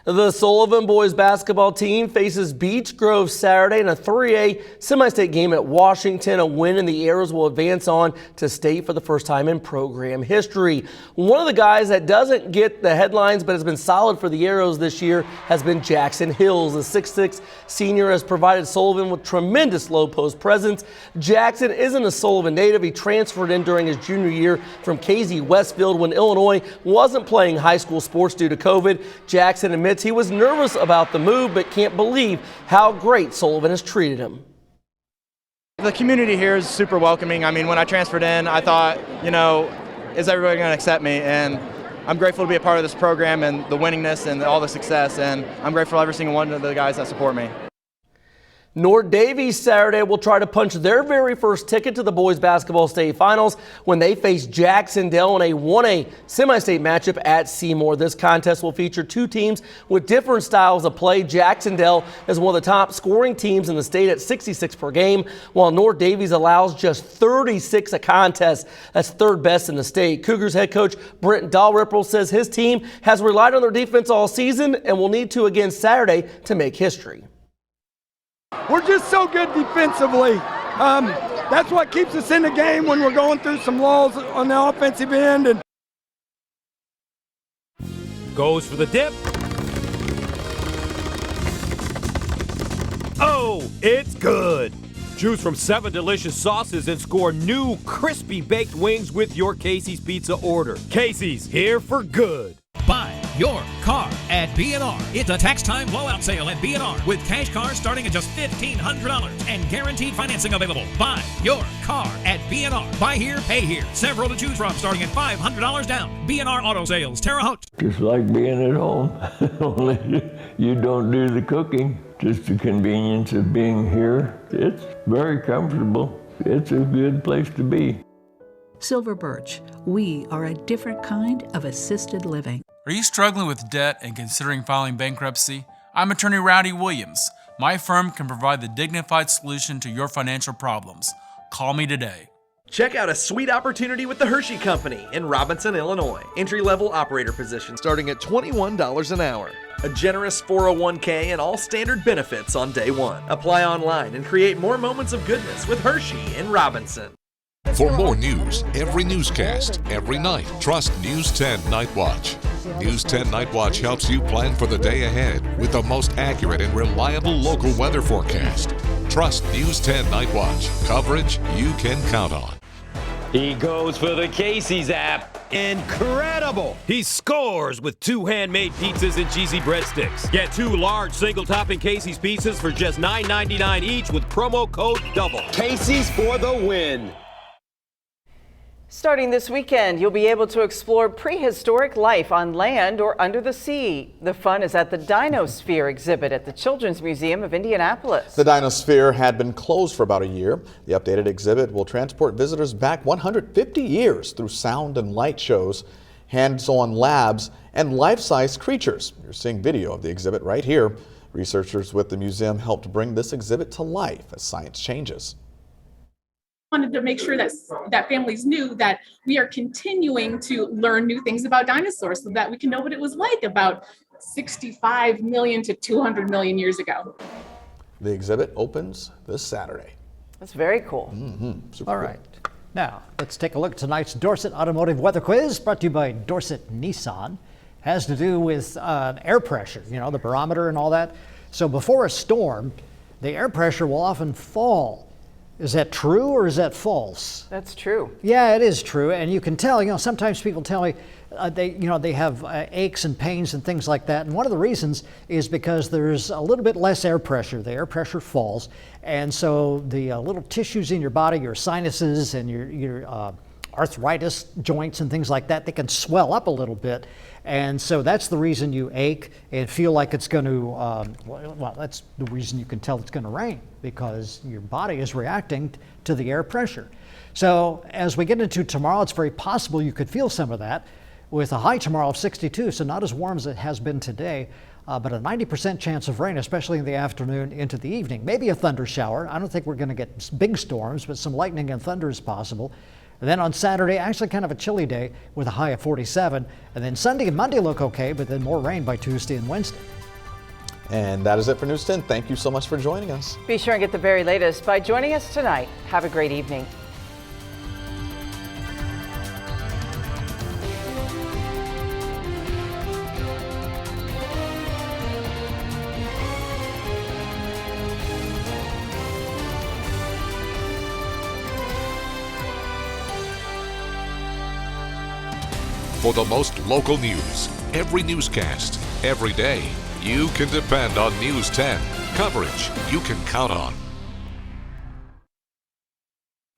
The Sullivan boys basketball team faces Beech Grove Saturday in a 3A semi-state game at Washington. A win and the Arrows will advance on to state for the first time in program history. One of the guys that doesn't get the headlines but has been solid for the Arrows this year has been Jackson Hills. The 6'6" senior has provided Sullivan with tremendous low post presence. Jackson isn't a Sullivan native. He transferred in during his junior year from KZ Westfield when Illinois wasn't playing high school sports due to COVID. Jackson admits he was nervous about the move, but can't believe how great Sullivan has treated him. The community here is super welcoming. I mean, when I transferred in, I thought, is everybody going to accept me? And I'm grateful to be a part of this program and the winningness and all the success. And I'm grateful to every single one of the guys that support me. North Davies Saturday will try to punch their very first ticket to the boys basketball state finals when they face Jacksonville in a 1A semi-state matchup at Seymour. This contest will feature two teams with different styles of play. Jacksonville is one of the top scoring teams in the state at 66 per game, while North Davies allows just 36 a contest. That's third best in the state. Cougars head coach Brent Dalrymple says his team has relied on their defense all season and will need to again Saturday to make history. We're just so good defensively. That's what keeps us in the game when we're going through some lulls on the offensive end. And goes for the dip. Oh, it's good. Choose from 7 delicious sauces and score new crispy baked wings with your Casey's Pizza order. Casey's, here for good. Buy your car at B&R. It's a tax time blowout sale at B&R with cash cars starting at just $1,500 and guaranteed financing available. Buy your car at B&R. Buy here, pay here. Several to choose from starting at $500 down. B&R Auto Sales, Terre Haute. Just like being at home, only you don't do the cooking. Just the convenience of being here. It's very comfortable. It's a good place to be. Silver Birch, we are a different kind of assisted living. Are you struggling with debt and considering filing bankruptcy? I'm attorney Rowdy Williams. My firm can provide the dignified solution to your financial problems. Call me today. Check out a sweet opportunity with the Hershey Company in Robinson, Illinois. Entry-level operator position starting at $21 an hour. A generous 401k and all standard benefits on day one. Apply online and create more moments of goodness with Hershey in Robinson. For more news, every newscast, every night, trust News 10 Night Watch. News 10 Night Watch helps you plan for the day ahead with the most accurate and reliable local weather forecast. Trust News 10 Night Watch. Coverage you can count on. He goes for the Casey's app. Incredible! He scores with 2 handmade pizzas and cheesy breadsticks. Get 2 large single-topping Casey's pizzas for just $9.99 each with promo code DOUBLE. Casey's for the win. Starting this weekend, you'll be able to explore prehistoric life on land or under the sea. The fun is at the Dino exhibit at the Children's Museum of Indianapolis. The Dino had been closed for about a year. The updated exhibit will transport visitors back 150 years through sound and light shows, hands-on labs, and life-size creatures. You're seeing video of the exhibit right here. Researchers with the museum helped bring this exhibit to life as science changes. Wanted to make sure that families knew that we are continuing to learn new things about dinosaurs so that we can know what it was like about 65 million to 200 million years ago. The exhibit opens this Saturday. That's very cool. Super All right. Now, let's take a look at tonight's Dorset Automotive Weather Quiz brought to you by Dorset Nissan. Has to do with air pressure, the barometer and all that. So before a storm, the air pressure will often fall. Is that true or is that false? That's true. Yeah, it is true. And you can tell, sometimes people tell me they have aches and pains and things like that. And one of the reasons is because there's a little bit less air pressure. The air pressure falls. And so the little tissues in your body, your sinuses and your arthritis joints and things like that, they can swell up a little bit. And so that's the reason you ache and feel like it's going to, well, that's the reason you can tell it's going to rain, because your body is reacting to the air pressure. So as we get into tomorrow, it's very possible you could feel some of that with a high tomorrow of 62, so not as warm as it has been today, but a 90% chance of rain, especially in the afternoon into the evening. Maybe a thunder shower. I don't think we're going to get big storms, but some lightning and thunder is possible. And then on Saturday, actually kind of a chilly day with a high of 47. And then Sunday and Monday look okay, but then more rain by Tuesday and Wednesday. And that is it for News 10. Thank you so much for joining us. Be sure and get the very latest by joining us tonight. Have a great evening. For the most local news, every newscast, every day, you can depend on News 10. Coverage you can count on.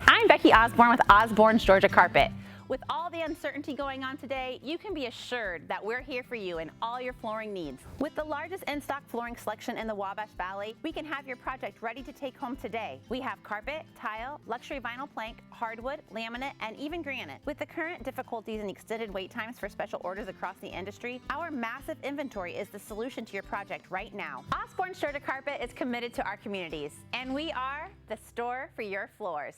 I'm Becky Osborne with Osborne's Georgia Carpet. With all the uncertainty going on today, you can be assured that we're here for you in all your flooring needs. With the largest in-stock flooring selection in the Wabash Valley, we can have your project ready to take home today. We have carpet, tile, luxury vinyl plank, hardwood, laminate, and even granite. With the current difficulties and extended wait times for special orders across the industry, our massive inventory is the solution to your project right now. Osborne's Georgia Carpet is committed to our communities, and we are the store for your floors.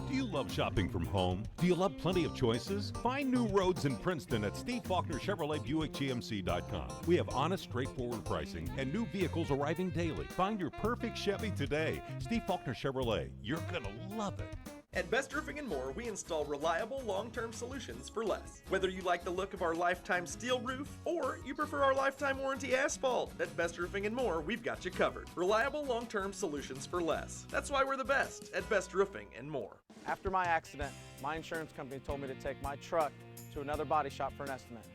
Do you love shopping from home? Do you love plenty of choices? Find new roads in Princeton at Steve Faulkner Chevrolet BuickGMC.com. We have honest, straightforward pricing and new vehicles arriving daily. Find your perfect Chevy today. Steve Faulkner Chevrolet. You're gonna love it. At Best Roofing & More, we install reliable, long-term solutions for less. Whether you like the look of our lifetime steel roof or you prefer our lifetime warranty asphalt, at Best Roofing & More, we've got you covered. Reliable, long-term solutions for less. That's why we're the best at Best Roofing & More. After my accident, my insurance company told me to take my truck to another body shop for an estimate.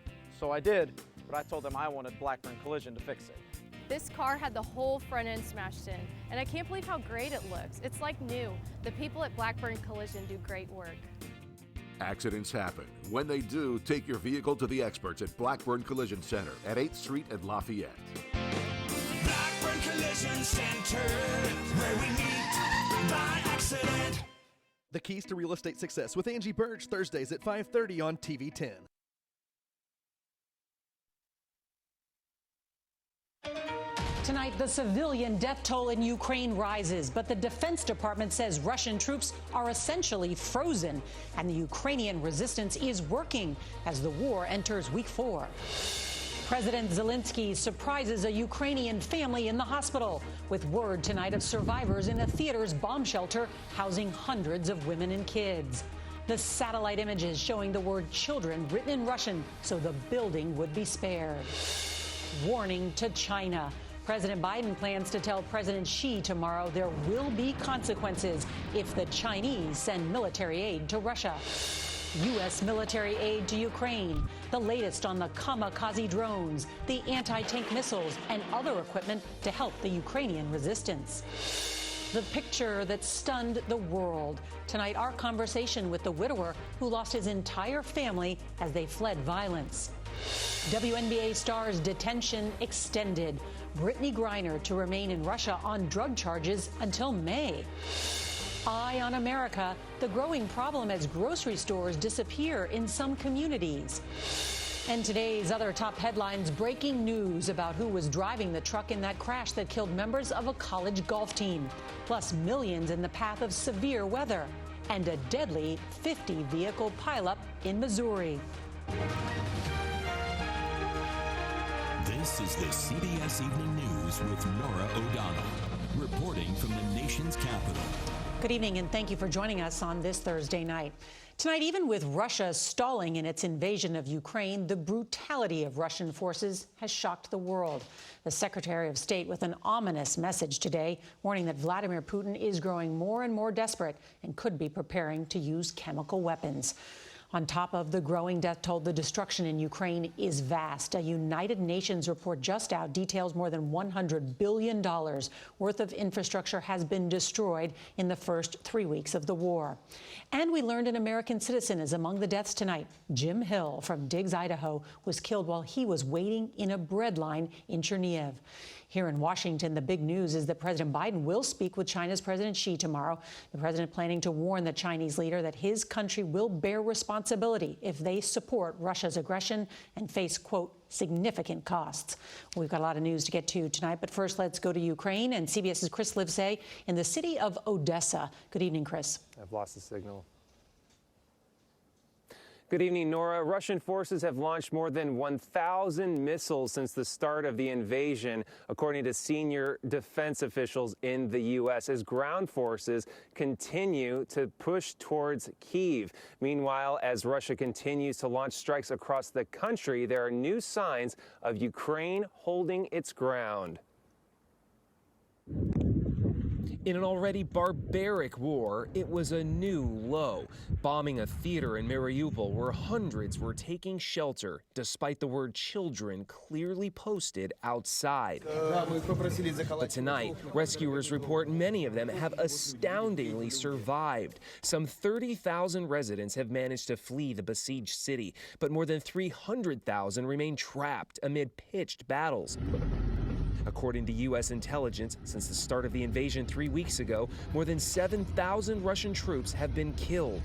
So I did, but I told them I wanted Blackburn Collision to fix it. This car had the whole front end smashed in, and I can't believe how great it looks. It's like new. The people at Blackburn Collision do great work. Accidents happen. When they do, take your vehicle to the experts at Blackburn Collision Center at 8th Street and Lafayette. Blackburn Collision Center, where we meet by accident. The Keys to Real Estate Success with Angie Birch, Thursdays at 5:30 on TV 10. Tonight, the civilian death toll in Ukraine rises, but the Defense Department says Russian troops are essentially frozen, and the Ukrainian resistance is working as the war enters week 4. President Zelensky surprises a Ukrainian family in the hospital with word tonight of survivors in a theater's bomb shelter housing hundreds of women and kids. The satellite images showing the word children written in Russian so the building would be spared. Warning to China. President Biden plans to tell President Xi tomorrow there will be consequences if the Chinese send military aid to Russia. U.S. military aid to Ukraine, the latest on the kamikaze drones, the anti-tank missiles, and other equipment to help the Ukrainian resistance. The picture that stunned the world. Tonight, our conversation with the widower who lost his entire family as they fled violence. WNBA star's detention extended. Brittany Griner to remain in Russia on drug charges until May. Eye on America, the growing problem as grocery stores disappear in some communities. And today's other top headlines, breaking news about who was driving the truck in that crash that killed members of a college golf team. Plus millions in the path of severe weather. And a deadly 50-vehicle pileup in Missouri. This is the CBS Evening News with Norah O'Donnell, reporting from the nation's capital. Good evening, and thank you for joining us on this Thursday night. Tonight, even with Russia stalling in its invasion of Ukraine, the brutality of Russian forces has shocked the world. The Secretary of State with an ominous message today, warning that Vladimir Putin is growing more and more desperate and could be preparing to use chemical weapons. On top of the growing death toll, the destruction in Ukraine is vast. A United Nations report just out details more than $100 billion worth of infrastructure has been destroyed in the first 3 weeks of the war. And we learned an American citizen is among the deaths tonight. Jim Hill from Diggs, Idaho, was killed while he was waiting in a bread line in Chernihiv. Here in Washington, the big news is that President Biden will speak with China's President Xi tomorrow. The president planning to warn the Chinese leader that his country will bear responsibility if they support Russia's aggression and face, quote, significant costs. We've got a lot of news to get to tonight, but first let's go to Ukraine and CBS's Chris Livesay in the city of Odessa. Good evening, Chris. I've lost the signal. Good evening, Nora. Russian forces have launched more than 1,000 missiles since the start of the invasion, according to senior defense officials in the U.S., as ground forces continue to push towards Kyiv. Meanwhile, as Russia continues to launch strikes across the country, there are new signs of Ukraine holding its ground. In an already barbaric war, it was a new low, bombing a theater in Mariupol where hundreds were taking shelter, despite the word children clearly posted outside. But tonight, rescuers report many of them have astoundingly survived. Some 30,000 residents have managed to flee the besieged city, but more than 300,000 remain trapped amid pitched battles. According to U.S. intelligence, since the start of the invasion 3 weeks ago, more than 7,000 Russian troops have been killed.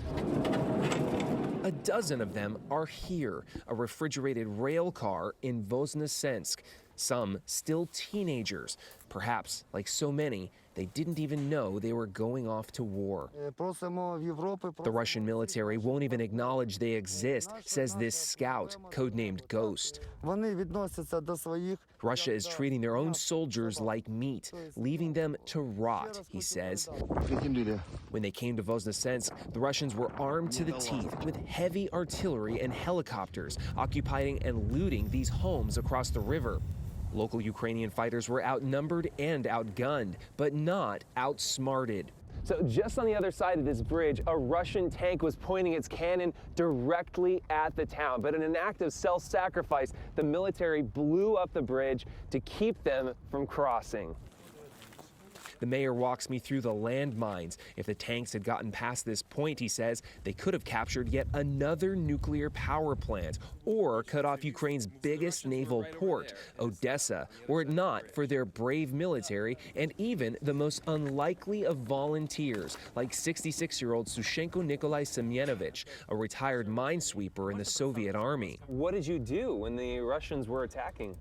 A dozen of them are here, a refrigerated rail car in Voznesensk. Some still teenagers. Perhaps, like so many, they didn't even know they were going off to war. The Russian military won't even acknowledge they exist, says this scout, codenamed Ghost. Russia is treating their own soldiers like meat, leaving them to rot, he says. When they came to Voznesensk, the Russians were armed to the teeth with heavy artillery and helicopters, occupying and looting these homes across the river. Local Ukrainian fighters were outnumbered and outgunned, but not outsmarted. So just on the other side of this bridge, a Russian tank was pointing its cannon directly at the town. But in an act of self-sacrifice, the military blew up the bridge to keep them from crossing. The mayor walks me through the landmines. If the tanks had gotten past this point, he says, they could have captured yet another nuclear power plant or cut off Ukraine's biggest naval port, Odessa, were it not for their brave military and even the most unlikely of volunteers, like 66-year-old Sushenko Nikolai Semyenovich, a retired minesweeper in the Soviet army. What did you do when the Russians were attacking?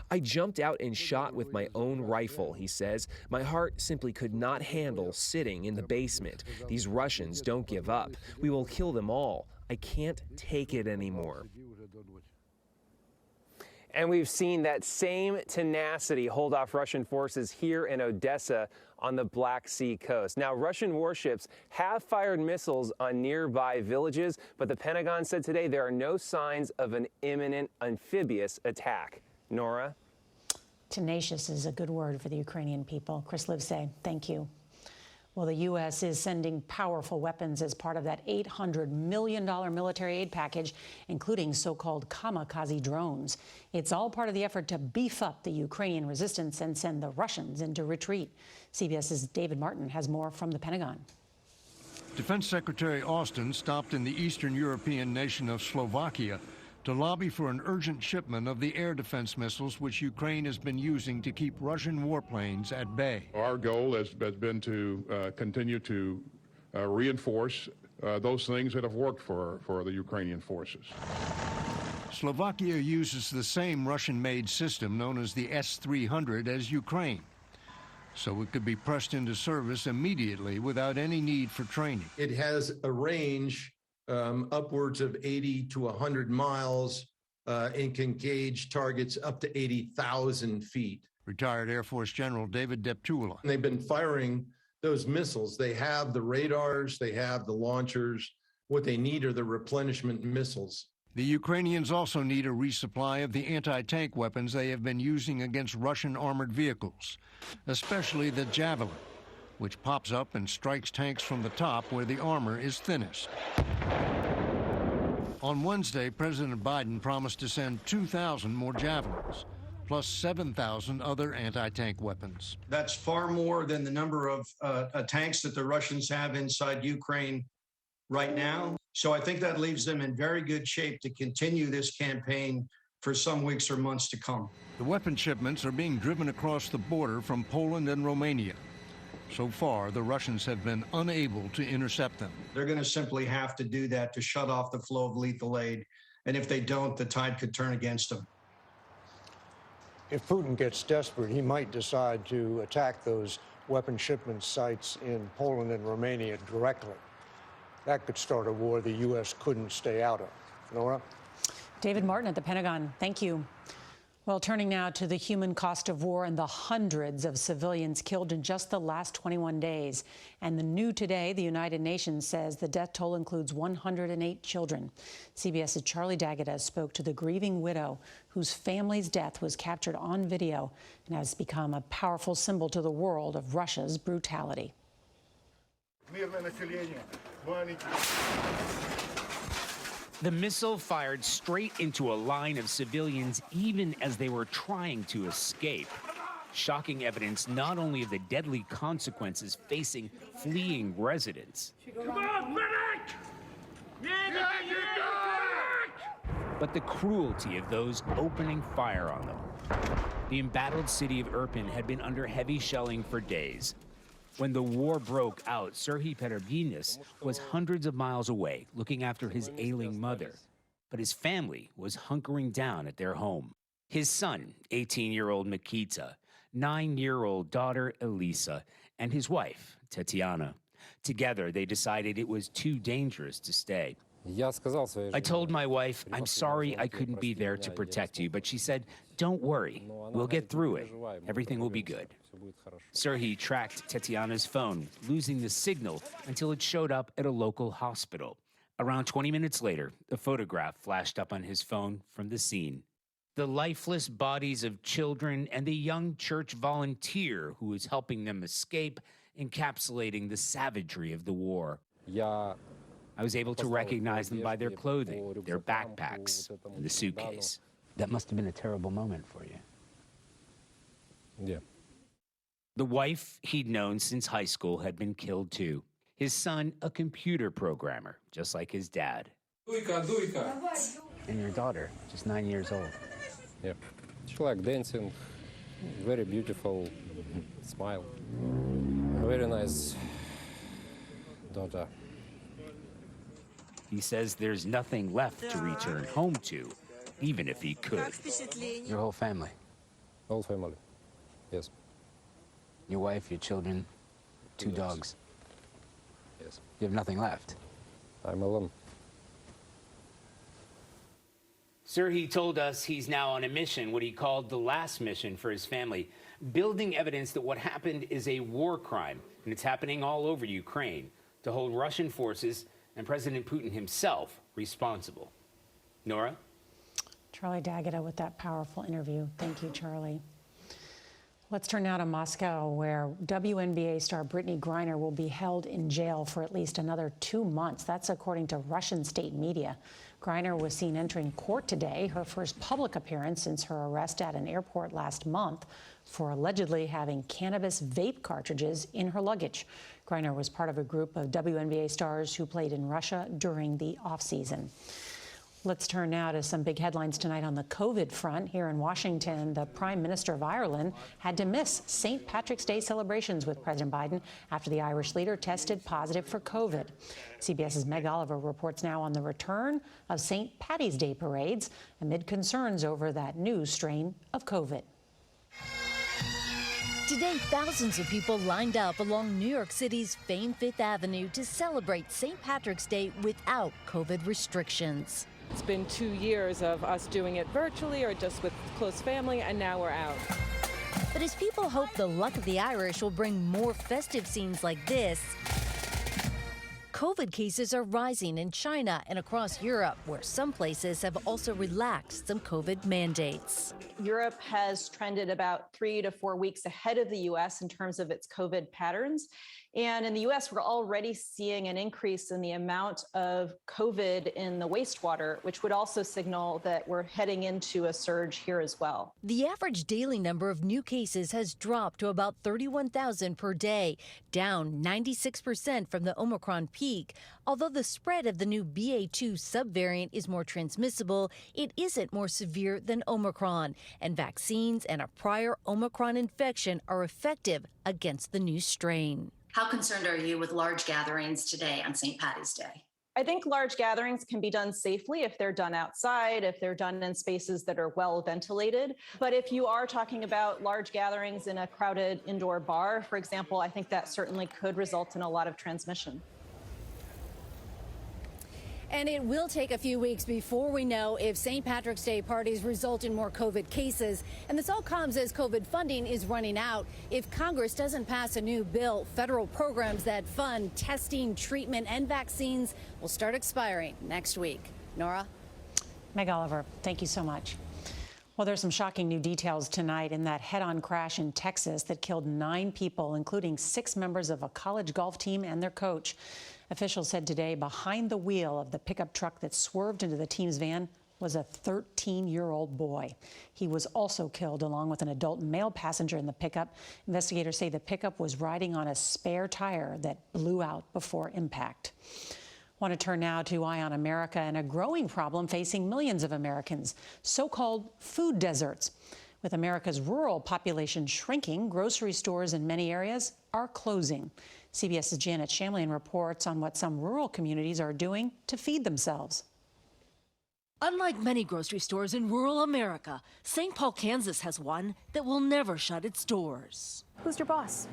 I jumped out and shot with my own rifle, he says. My heart simply could not handle sitting in the basement. These Russians don't give up. We will kill them all. I can't take it anymore. And we've seen that same tenacity hold off Russian forces here in Odessa on the Black Sea coast. Now, Russian warships have fired missiles on nearby villages, but the Pentagon said today there are no signs of an imminent amphibious attack. Nora? Tenacious is a good word for the Ukrainian people. Chris Livesay, thank you. Well, the U.S. is sending powerful weapons as part of that $800 million military aid package, including so-called kamikaze drones. It's all part of the effort to beef up the Ukrainian resistance and send the Russians into retreat. CBS's David Martin has more from the Pentagon. Defense Secretary Austin stopped in the Eastern European nation of Slovakia to lobby for an urgent shipment of the air defense missiles which Ukraine has been using to keep Russian warplanes at bay. Our goal has been to continue to reinforce those things that have worked for the Ukrainian forces. Slovakia uses the same Russian-made system known as the S-300 as Ukraine, so it could be pressed into service immediately without any need for training. It has a range upwards of 80 to 100 miles and can gauge targets up to 80,000 feet. Retired Air Force General David Deptula. They've been firing those missiles. They have the radars, they have the launchers. What they need are the replenishment missiles. The Ukrainians also need a resupply of the anti-tank weapons they have been using against Russian armored vehicles, especially the Javelin, which pops up and strikes tanks from the top where the armor is thinnest. On Wednesday, President Biden promised to send 2,000 more Javelins, plus 7,000 other anti-tank weapons. That's far more than the number of tanks that the Russians have inside Ukraine right now. So I think that leaves them in very good shape to continue this campaign for some weeks or months to come. The weapon shipments are being driven across the border from Poland and Romania. So far, the Russians have been unable to intercept them. They're going to simply have to do that to shut off the flow of lethal aid. And if they don't, the tide could turn against them. If Putin gets desperate, he might decide to attack those weapon shipment sites in Poland and Romania directly. that could start a war the U.S. couldn't stay out of. Nora? David Martin at the Pentagon, thank you. Well, turning now to the human cost of war and the hundreds of civilians killed in just the last 21 days. And the new today, the United Nations says the death toll includes 108 children. CBS's Charlie D'Agata spoke to the grieving widow whose family's death was captured on video and has become a powerful symbol to the world of Russia's brutality. The missile fired straight into a line of civilians even as they were trying to escape. Shocking evidence not only of the deadly consequences facing fleeing residents, but the cruelty of those opening fire on them. The embattled city of Irpin had been under heavy shelling for days. When the war broke out, Serhiy Perevinis was hundreds of miles away looking after his ailing mother. But his family was hunkering down at their home. His son, 18-year-old Mikita, 9-year-old daughter Elisa, and his wife, Tatiana. Together, they decided it was too dangerous to stay. I told my wife, I'm sorry I couldn't be there to protect you, but she said, don't worry, we'll get through it. Everything will be good. Serhiy tracked Tatiana's phone, losing the signal until it showed up at a local hospital. Around 20 minutes later, a photograph flashed up on his phone from the scene. The lifeless bodies of children and the young church volunteer who was helping them escape, encapsulating the savagery of the war. I was able to recognize them by their clothing, their backpacks, and the suitcase. That must have been a terrible moment for you. Yeah. The wife he'd known since high school had been killed too. His son, a computer programmer, just like his dad. And your daughter, just 9 years old. Yeah. She liked dancing, very beautiful smile. Very nice daughter. He says there's nothing left to return home to, even if he could. Your whole family? Whole family, yes. Your wife, your children, two dogs. Yes. You have nothing left. I'm alone. Serhiy told us he's now on a mission, what he called the last mission for his family, building evidence that what happened is a war crime, and it's happening all over Ukraine, to hold Russian forces and President Putin himself responsible. Nora? Charlie D'Agata with that powerful interview. Thank you, Charlie. Let's turn now to Moscow, where WNBA star Brittany Griner will be held in jail for at least another 2 months. That's according to Russian state media. Griner was seen entering court today, her first public appearance since her arrest at an airport last month for allegedly having cannabis vape cartridges in her luggage. Griner was part of a group of WNBA stars who played in Russia during the offseason. Let's turn now to some big headlines tonight on the COVID front. Here in Washington, the Prime Minister of Ireland had to miss St. Patrick's Day celebrations with President Biden after the Irish leader tested positive for COVID. CBS's Meg Oliver reports now on the return of St. Paddy's Day parades amid concerns over that new strain of COVID. Today, thousands of people lined up along New York City's famed Fifth Avenue to celebrate St. Patrick's Day without COVID restrictions. It's been 2 years of us doing it virtually or just with close family, and now we're out. But as people hope the luck of the Irish will bring more festive scenes like this, COVID cases are rising in China and across Europe, where some places have also relaxed some COVID mandates. Europe has trended about 3 to 4 weeks ahead of the U.S. in terms of its COVID patterns. And in the U.S., we're already seeing an increase in the amount of COVID in the wastewater, which would also signal that we're heading into a surge here as well. The average daily number of new cases has dropped to about 31,000 per day, down 96% from the Omicron peak. Although the spread of the new BA2 subvariant is more transmissible, it isn't more severe than Omicron, and vaccines and a prior Omicron infection are effective against the new strain. How concerned are you with large gatherings today on St. Paddy's Day? I think large gatherings can be done safely if they're done outside, if they're done in spaces that are well ventilated. But if you are talking about large gatherings in a crowded indoor bar, for example, I think that certainly could result in a lot of transmission. And it will take a few weeks before we know if St. Patrick's Day parties result in more COVID cases. And this all comes as COVID funding is running out. If Congress doesn't pass a new bill, federal programs that fund testing, treatment, and vaccines will start expiring next week. Nora? Meg Oliver, thank you so much. Well, there's some shocking new details tonight in that head-on crash in Texas that killed 9 people, including 6 members of a college golf team and their coach. Officials said today behind the wheel of the pickup truck that swerved into the team's van was a 13-year-old boy. He was also killed along with an adult male passenger in the pickup. Investigators say the pickup was riding on a spare tire that blew out before impact. Want to turn now to Eye on America and a growing problem facing millions of Americans, so-called food deserts. With America's rural population shrinking, grocery stores in many areas are closing. CBS's Janet Shamlian reports on what some rural communities are doing to feed themselves. Unlike many grocery stores in rural America, St. Paul, Kansas has one that will never shut its doors. Who's your boss?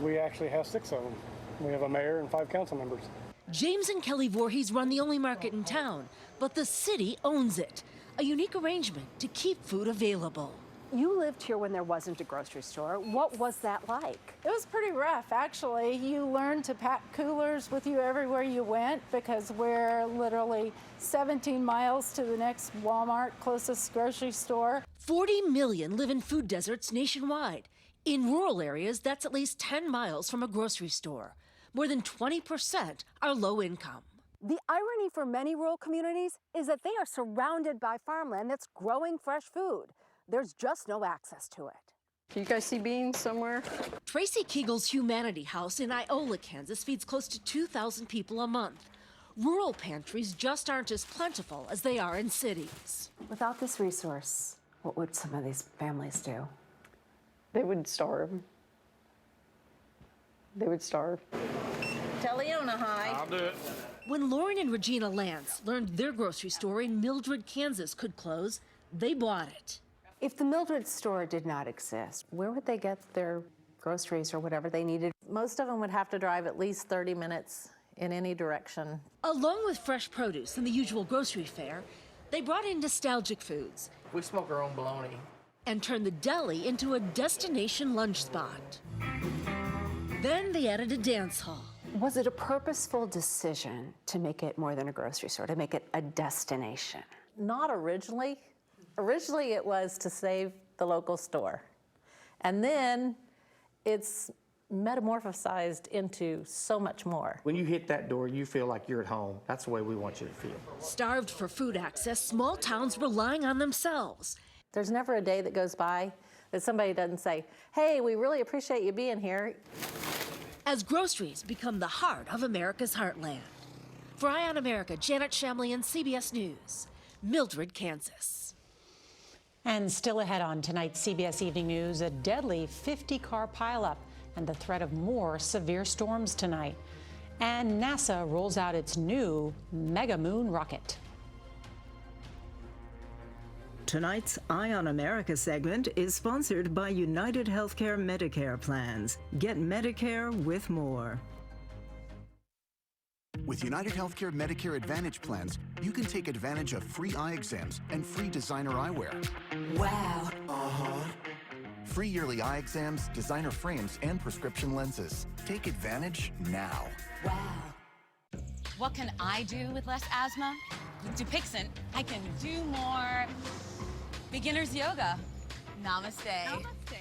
We actually have 6 of them. We have a mayor and 5 council members. James and Kelly Voorhees run the only market in town, but the city owns it. A unique arrangement to keep food available. You lived here when there wasn't a grocery store. What was that like? It was pretty rough, actually. You learned to pack coolers with you everywhere you went because we're literally 17 miles to the next Walmart, closest grocery store. 40 million live in food deserts nationwide. In rural areas, that's at least 10 miles from a grocery store. More than 20% are low income. The irony for many rural communities is that they are surrounded by farmland that's growing fresh food. There's just no access to it. Can you guys see beans somewhere? Tracy Keagle's Humanity House in Iola, Kansas feeds close to 2,000 people a month. Rural pantries just aren't as plentiful as they are in cities. Without this resource, what would some of these families do? They would starve. They would starve. Tell Leona hi. I'll do it. When Lauren and Regina Lance learned their grocery store in Mildred, Kansas could close, they bought it. If the Mildred store did not exist, where would they get their groceries or whatever they needed? Most of them would have to drive at least 30 minutes in any direction. Along with fresh produce and the usual grocery fare, they brought in nostalgic foods. We smoke our own bologna. And turned the deli into a destination lunch spot. Then they added a dance hall. Was it a purposeful decision to make it more than a grocery store, to make it a destination? Not originally. Originally, it was to save the local store. And then it's metamorphosized into so much more. When you hit that door, you feel like you're at home. That's the way we want you to feel. Starved for food access, small towns relying on themselves. There's never a day that goes by that somebody doesn't say, hey, we really appreciate you being here. As groceries become the heart of America's heartland. For Eye on America, Janet Shamlian, CBS News, Mildred, Kansas. And still ahead on tonight's CBS Evening News, a deadly 50-car pileup and the threat of more severe storms tonight. And NASA rolls out its new Mega Moon rocket. Tonight's Eye on America segment is sponsored by United Healthcare Medicare plans. Get Medicare with more. With United Healthcare Medicare Advantage plans, you can take advantage of free eye exams and free designer eyewear. Wow. Free yearly eye exams, designer frames, and prescription lenses. Take advantage now. Wow. What can I do with less asthma? With Dupixent, I can do more beginner's yoga. Namaste. Namaste.